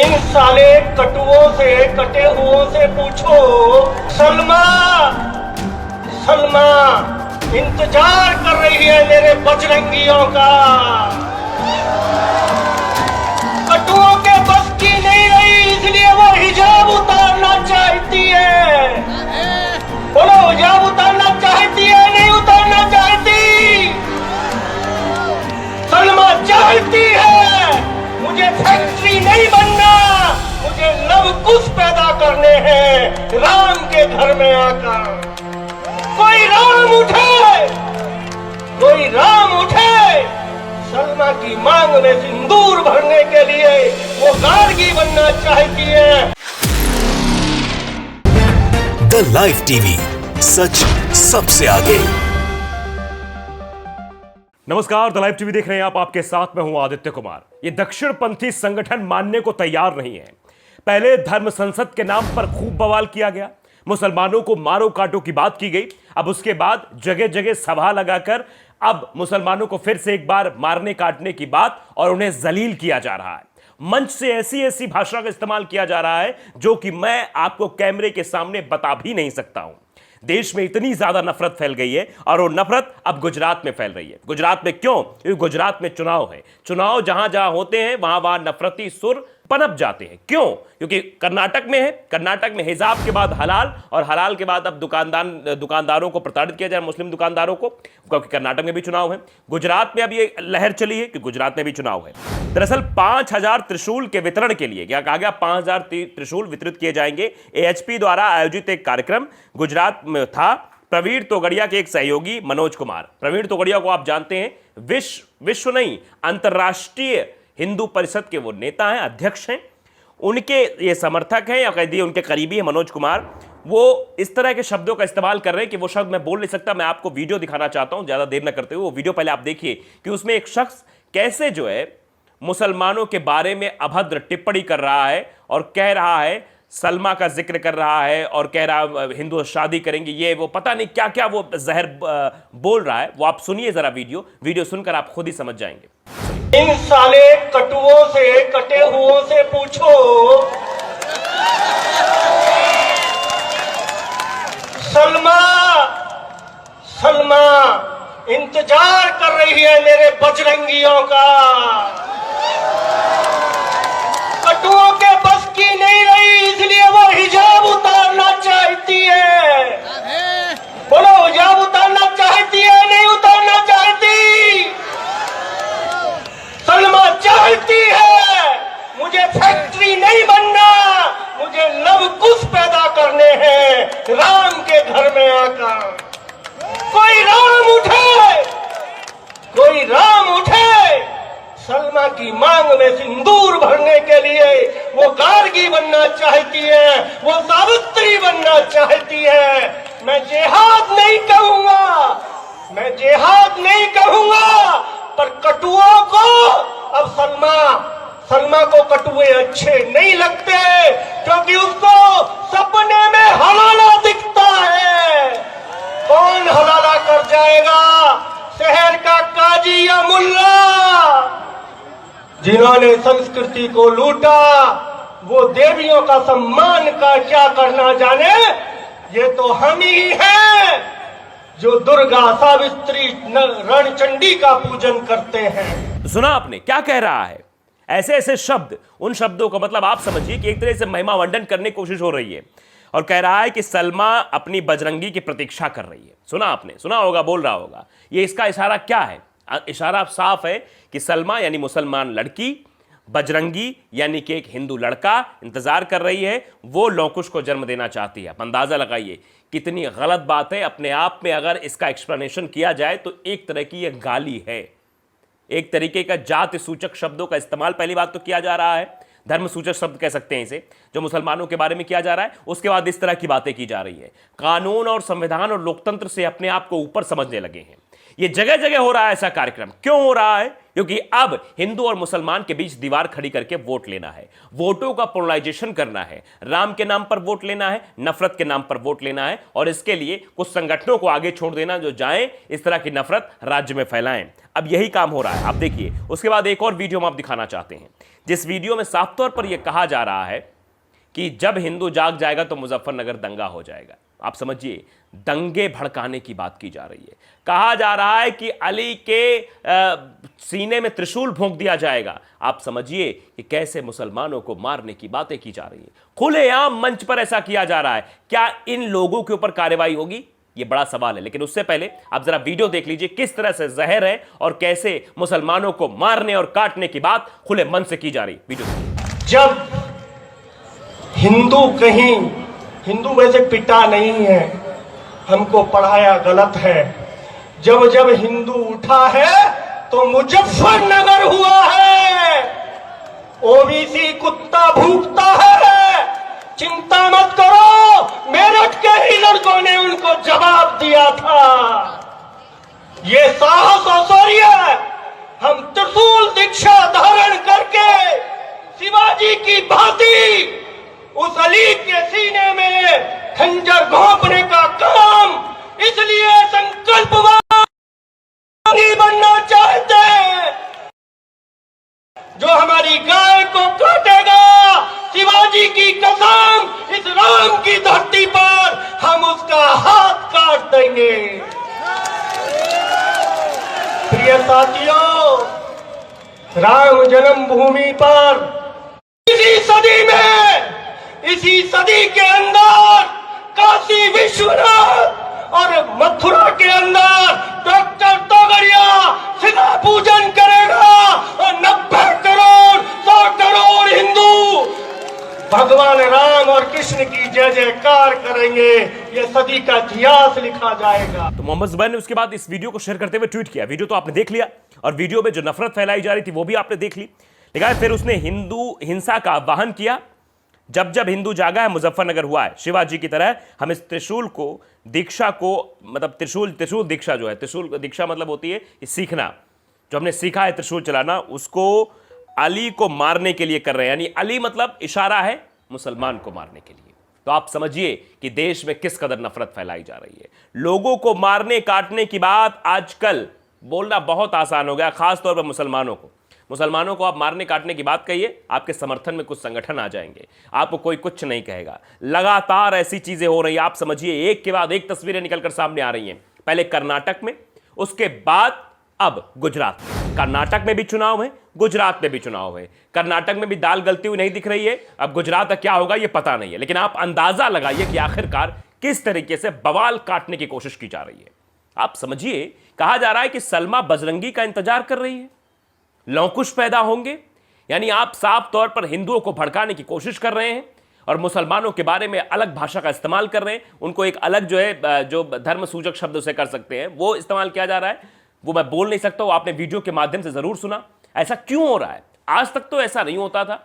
इन साले कटुओं से कटे हुओं से पूछो। सलमा सलमा इंतजार कर रही है मेरे बजरंगियों का। कटुओं के बस की नहीं रही, इसलिए वो हिजाब उतारना चाहती है। बोलो, हिजाब उतारना चाहती है नहीं उतारना चाहती? सलमा चाहती है मुझे फैक्ट्री नहीं बनना, मुझे लवकुश पैदा करने हैं राम के घर में आकर। कोई राम उठे, कोई राम उठे। सलमा की मांग में सिंदूर भरने के लिए वो गार्गी बनना चाहती है। द लाइव टीवी, सच सबसे आगे। नमस्कार, द लाइव टीवी देख रहे हैं आप। आपके साथ मैं हूं आदित्य कुमार। ये दक्षिणपंथी संगठन मानने को तैयार नहीं है। पहले धर्म संसद के नाम पर खूब बवाल किया गया, मुसलमानों को मारो काटो की बात की गई। अब उसके बाद जगह जगह सभा लगाकर अब मुसलमानों को फिर से एक बार मारने काटने की बात और उन्हें जलील किया जा रहा है। मंच से ऐसी ऐसी भाषा का इस्तेमाल किया जा रहा है जो कि मैं आपको कैमरे के सामने बता भी नहीं सकता हूं। देश में इतनी ज्यादा नफरत फैल गई है और वो नफरत अब गुजरात में फैल रही है। गुजरात में क्यों? क्योंकि गुजरात में चुनाव है। चुनाव जहां जहां होते हैं वहां वहां नफरती सुर पनप जाते हैं। क्यों? क्योंकि कर्नाटक में है, कर्नाटक में हिजाब के बाद हलाल और हलाल के बाद अब दुकानदारों को प्रताड़ित किया जाए, मुस्लिम दुकानदारों को, क्योंकि कर्नाटक में भी चुनाव है। गुजरात में अब ये लहर चली है कि गुजरात में भी चुनाव है। दरअसल 5000 त्रिशूल के वितरण के लिए क्या कहा गया? 5000 त्रिशूल वितरित किए जाएंगे। एएचपी द्वारा आयोजित एक कार्यक्रम गुजरात में था। प्रवीण तोगड़िया के एक सहयोगी मनोज कुमार, प्रवीण तोगड़िया को आप जानते हैं, विश्व नहीं अंतर्राष्ट्रीय हिंदू परिषद के वो नेता हैं, अध्यक्ष हैं। उनके ये समर्थक हैं या कह दिए उनके करीबी हैं मनोज कुमार। वो इस तरह के शब्दों का इस्तेमाल कर रहे हैं कि वो शब्द मैं बोल नहीं सकता। मैं आपको वीडियो दिखाना चाहता हूं, ज्यादा देर न करते हुए वो वीडियो पहले आप देखिए कि उसमें एक शख्स कैसे जो है मुसलमानों के बारे में अभद्र टिप्पणी कर रहा है और कह रहा है, सलमा का जिक्र कर रहा है और कह रहा हिंदू शादी करेंगे, ये वो पता नहीं क्या क्या वो जहर बोल रहा है। वो आप सुनिए जरा, वीडियो सुनकर आप खुद ही समझ जाएंगे। इन साले कटुओं से कटे हुओं से पूछो। सलमा सलमा इंतजार कर रही है मेरे बजरंगियों का। कटुओं के बस की नहीं रही, इसलिए वो हिजाब उतारना चाहती है। बोलो, हिजाब उतारना चाहती है नहीं उतारना चाहती? सलमा चाहती है मुझे फैक्ट्री नहीं बनना, मुझे लवकुश पैदा करने हैं राम के घर में आकर। कोई राम उठे, कोई राम उठे। सलमा की मांग में सिंदूर भरने के लिए वो गार्गी बनना चाहती है, वो सावित्री बनना चाहती है। मैं जिहाद नहीं कहूंगा, मैं जिहाद नहीं कहूंगा, पर कटुओं को अब सलमा को कटुए अच्छे नहीं लगते, क्योंकि उसको सपने में हलाला दिखता है। कौन हलाला कर जाएगा? शहर का काजी या मुल्ला? जिन्होंने संस्कृति को लूटा वो देवियों का सम्मान का क्या करना जाने। ये तो हम ही हैं जो दुर्गा, सावित्री, रणचंडी का पूजन करते हैं। सुना आपने क्या कह रहा है? ऐसे ऐसे शब्द, उन शब्दों का मतलब आप समझिए कि एक तरह से महिमा वंडन करने की कोशिश हो रही है और कह रहा है कि सलमा अपनी बजरंगी की प्रतीक्षा कर रही है। सुना आपने, सुना होगा, बोल रहा होगा। ये इसका इशारा क्या है? इशारा साफ है कि सलमा यानी मुसलमान लड़की, बजरंगी यानी कि एक हिंदू लड़का इंतजार कर रही है, वो लौकुश को जन्म देना चाहती है। आप अंदाजा लगाइए कितनी गलत बात है। अपने आप में अगर इसका एक्सप्लेनेशन किया जाए तो एक तरह की यह गाली है, एक तरीके का जाति सूचक शब्दों का इस्तेमाल पहली बात तो किया जा रहा है, धर्म सूचक शब्द कह सकते हैं इसे, जो मुसलमानों के बारे में किया जा रहा है। उसके बाद इस तरह की बातें की जा रही है। कानून और संविधान और लोकतंत्र से अपने आप को ऊपर समझने लगे हैं। ये जगह जगह हो रहा है ऐसा कार्यक्रम। क्यों हो रहा है? क्योंकि अब हिंदू और मुसलमान के बीच दीवार खड़ी करके वोट लेना है, वोटों का पोलराइजेशन करना है, राम के नाम पर वोट लेना है, नफरत के नाम पर वोट लेना है, और इसके लिए कुछ संगठनों को आगे छोड़ देना जो जाएं इस तरह की नफरत राज्य में फैलाएं। अब यही काम हो रहा है। आप देखिए, उसके बाद एक और वीडियो हम आप दिखाना चाहते हैं, जिस वीडियो में साफ तौर पर यह कहा जा रहा है कि जब हिंदू जाग जाएगा तो मुजफ्फरनगर दंगा हो जाएगा। आप समझिए, दंगे भड़काने की बात की जा रही है। कहा जा रहा है कि अली के सीने में त्रिशूल भोंक दिया जाएगा। आप समझिए कि कैसे मुसलमानों को मारने की बातें की जा रही है। खुलेआम मंच पर ऐसा किया जा रहा है। क्या इन लोगों के ऊपर कार्रवाई होगी? यह बड़ा सवाल है। लेकिन उससे पहले आप जरा वीडियो देख लीजिए, किस तरह से जहर है और कैसे मुसलमानों को मारने और काटने की बात खुले मन से की जा रही। वीडियो देखिए। जब हिंदू वैसे पिटा नहीं है, हमको पढ़ाया गलत है। जब जब हिंदू उठा है तो मुजफ्फरनगर हुआ है। ओबीसी कुत्ता भूखता है, चिंता मत करो, मेरठ के ही लड़कों ने उनको जवाब दिया था। ये साहस और शौर्य हम त्रिशूल दीक्षा धारण करके शिवाजी की भांति उस अली के सीने में खंजर घोंपने का काम, इसलिए संकल्पवादी बनना चाहते हैं। जो हमारी गाय को काटेगा, शिवाजी की कसम, इस राम की धरती पर हम उसका हाथ काट देंगे। प्रिय साथियों, राम जन्मभूमि पर इसी सदी के अंदर काशी विश्वनाथ और मथुरा के अंदर डॉक्टर तोगड़िया शिला पूजन करेगा और 90 करोड़ 100 करोड़ हिंदू भगवान राम और कृष्ण की जय जयकार करेंगे। ये सदी का इतिहास लिखा जाएगा। तो मोहम्मद जुबैर ने उसके बाद इस वीडियो को शेयर करते हुए ट्वीट किया। वीडियो तो आपने देख लिया, और वीडियो में जो नफरत फैलाई जा रही थी वो भी आपने देख ली। लेकिन फिर उसने हिंदू हिंसा का आह्वान किया। जब जब हिंदू जागा है मुजफ्फरनगर हुआ है। शिवाजी की तरह हम इस त्रिशूल को, दीक्षा को, मतलब त्रिशूल दीक्षा जो है, त्रिशूल दीक्षा मतलब होती है सीखना, जो हमने सीखा है त्रिशूल चलाना, उसको अली को मारने के लिए कर रहे हैं। यानी अली मतलब इशारा है मुसलमान को मारने के लिए। तो आप समझिए कि देश में किस कदर नफरत फैलाई जा रही है। लोगों को मारने काटने की बात आजकल बोलना बहुत आसान हो गया, खासतौर पर मुसलमानों को आप मारने काटने की बात कहिए, आपके समर्थन में कुछ संगठन आ जाएंगे, आपको कोई कुछ नहीं कहेगा। लगातार ऐसी चीजें हो रही है। आप समझिए, एक के बाद एक तस्वीरें निकलकर सामने आ रही हैं। पहले कर्नाटक में, उसके बाद अब गुजरात में। कर्नाटक में भी चुनाव है, गुजरात में भी चुनाव है। कर्नाटक में भी दाल गलती हुई नहीं दिख रही है, अब गुजरात का क्या होगा यह पता नहीं है। लेकिन आप अंदाजा लगाइए कि आखिरकार किस तरीके से बवाल काटने की कोशिश की जा रही है। आप समझिए, कहा जा रहा है कि सलमा बजरंगी का इंतजार कर रही है, लौकुश पैदा होंगे। यानी आप साफ तौर पर हिंदुओं को भड़काने की कोशिश कर रहे हैं और मुसलमानों के बारे में अलग भाषा का इस्तेमाल कर रहे हैं। उनको एक अलग जो धर्म सूचक शब्द उसे कर सकते हैं वो इस्तेमाल किया जा रहा है। वो मैं बोल नहीं सकता, वो आपने वीडियो के माध्यम से जरूर सुना। ऐसा क्यों हो रहा है? आज तक तो ऐसा नहीं होता था,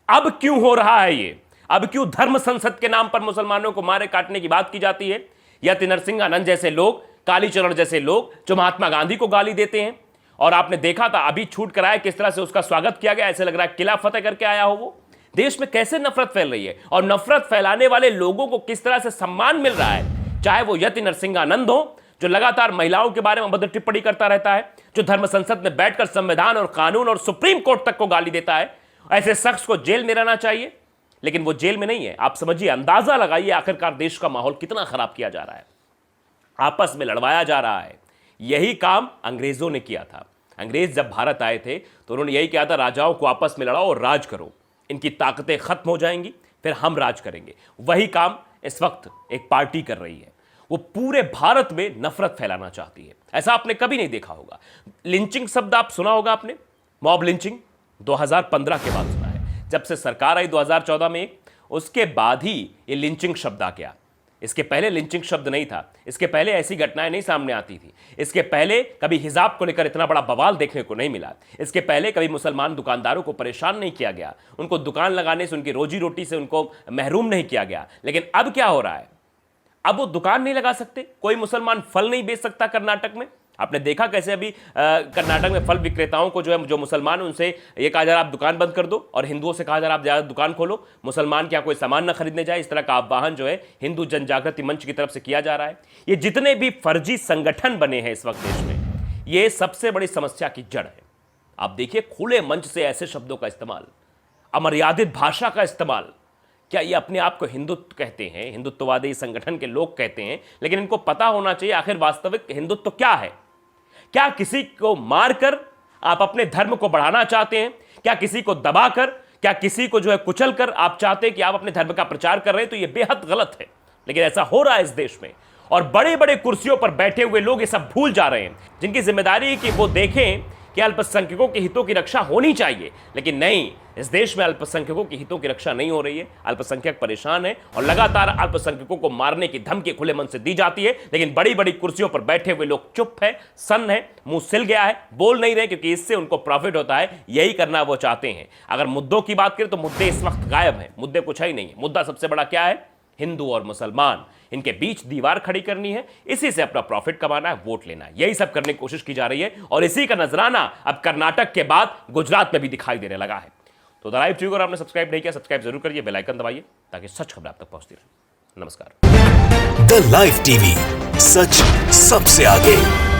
अब क्यों हो रहा है ये? अब क्यों धर्म संसद के नाम पर मुसलमानों को मारे काटने की बात की जाती है? यति नरसिंहानंद जैसे लोग, कालीचरण जैसे लोग जो महात्मा गांधी को गाली देते हैं, और आपने देखा था अभी छूट कर आया किस तरह से उसका स्वागत किया गया, ऐसे लग रहा है किला फतेह करके आया हो वो। देश में कैसे नफरत फैल रही है और नफरत फैलाने वाले लोगों को किस तरह से सम्मान मिल रहा है, चाहे वो यति नरसिंहानंद हो जो लगातार महिलाओं के बारे में अभद्र टिप्पणी करता रहता है, जो धर्म संसद में बैठकर संविधान और कानून और सुप्रीम कोर्ट तक को गाली देता है। ऐसे शख्स को जेल में रहना चाहिए, लेकिन वो जेल में नहीं है। आप समझिए, अंदाजा लगाइए आखिरकार देश का माहौल कितना खराब किया जा रहा है, आपस में लड़वाया जा रहा है। यही काम अंग्रेजों ने किया था। अंग्रेज जब भारत आए थे तो उन्होंने यही कहा था, राजाओं को आपस में लड़ाओ और राज करो, इनकी ताकतें खत्म हो जाएंगी, फिर हम राज करेंगे। वही काम इस वक्त एक पार्टी कर रही है। वो पूरे भारत में नफरत फैलाना चाहती है। ऐसा आपने कभी नहीं देखा होगा। लिंचिंग शब्द आप सुना होगा आपने, मॉब लिंचिंग 2015 के बाद सुना है। जब से सरकार आई 2014 में, उसके बाद ही ये लिंचिंग शब्द आ गया। इसके पहले लिंचिंग शब्द नहीं था, इसके पहले ऐसी घटनाएं नहीं सामने आती थी। इसके पहले कभी हिजाब को लेकर इतना बड़ा बवाल देखने को नहीं मिला। इसके पहले कभी मुसलमान दुकानदारों को परेशान नहीं किया गया, उनको दुकान लगाने से, उनकी रोजी रोटी से उनको महरूम नहीं किया गया। लेकिन अब क्या हो रहा है? अब वो दुकान नहीं लगा सकते, कोई मुसलमान फल नहीं बेच सकता कर्नाटक में, आपने देखा कैसे अभी कर्नाटक में फल विक्रेताओं को जो मुसलमान उनसे ये कहा जा रहा आप दुकान बंद कर दो, और हिंदुओं से कहा जा रहा आप ज्यादा दुकान खोलो, मुसलमान क्या कोई सामान ना खरीदने जाए। इस तरह का आह्वान जो है हिंदू जन जागृति मंच की तरफ से किया जा रहा है। ये जितने भी फर्जी संगठन बने हैं इस वक्त देश में, ये सबसे बड़ी समस्या की जड़ है। आप देखिए खुले मंच से ऐसे शब्दों का इस्तेमाल, अमर्यादित भाषा का इस्तेमाल। क्या ये अपने आप को हिंदुत्व कहते हैं, हिंदुत्ववादी संगठन के लोग कहते हैं, लेकिन इनको पता होना चाहिए आखिर वास्तविक हिंदुत्व क्या है। क्या किसी को मारकर आप अपने धर्म को बढ़ाना चाहते हैं? क्या किसी को दबाकर, क्या किसी को जो है कुचलकर आप चाहते हैं कि आप अपने धर्म का प्रचार कर रहे हैं? तो यह बेहद गलत है, लेकिन ऐसा हो रहा है इस देश में। और बड़े बड़े कुर्सियों पर बैठे हुए लोग ये सब भूल जा रहे हैं, जिनकी जिम्मेदारी है कि वो देखें कि अल्पसंख्यकों के हितों की रक्षा होनी चाहिए। लेकिन नहीं, इस देश में अल्पसंख्यकों की हितों की रक्षा नहीं हो रही है। अल्पसंख्यक परेशान है और लगातार अल्पसंख्यकों को मारने की धमकी खुले मन से दी जाती है, लेकिन बड़ी बड़ी कुर्सियों पर बैठे हुए लोग चुप है, सन्न है, मुंह सिल गया है, बोल नहीं रहे, क्योंकि इससे उनको प्रॉफिट होता है। यही करना वो चाहते हैं। अगर मुद्दों की बात करें तो मुद्दे इस वक्त गायब हैं, मुद्दे कुछ है ही नहीं है। मुद्दा सबसे बड़ा क्या है? हिंदू और मुसलमान, इनके बीच दीवार खड़ी करनी है, इसी से अपना प्रॉफिट कमाना है, वोट लेना है। यही सब करने की कोशिश की जा रही है, और इसी का नजराना अब कर्नाटक के बाद गुजरात में भी दिखाई देने लगा है। तो द लाइव टीवी को आपने सब्सक्राइब नहीं किया, सब्सक्राइब जरूर करिए, बेल आइकन दबाइए, ताकि सच खबर आप तक पहुंचती रहे। नमस्कार। द लाइव टीवी, सच सबसे आगे।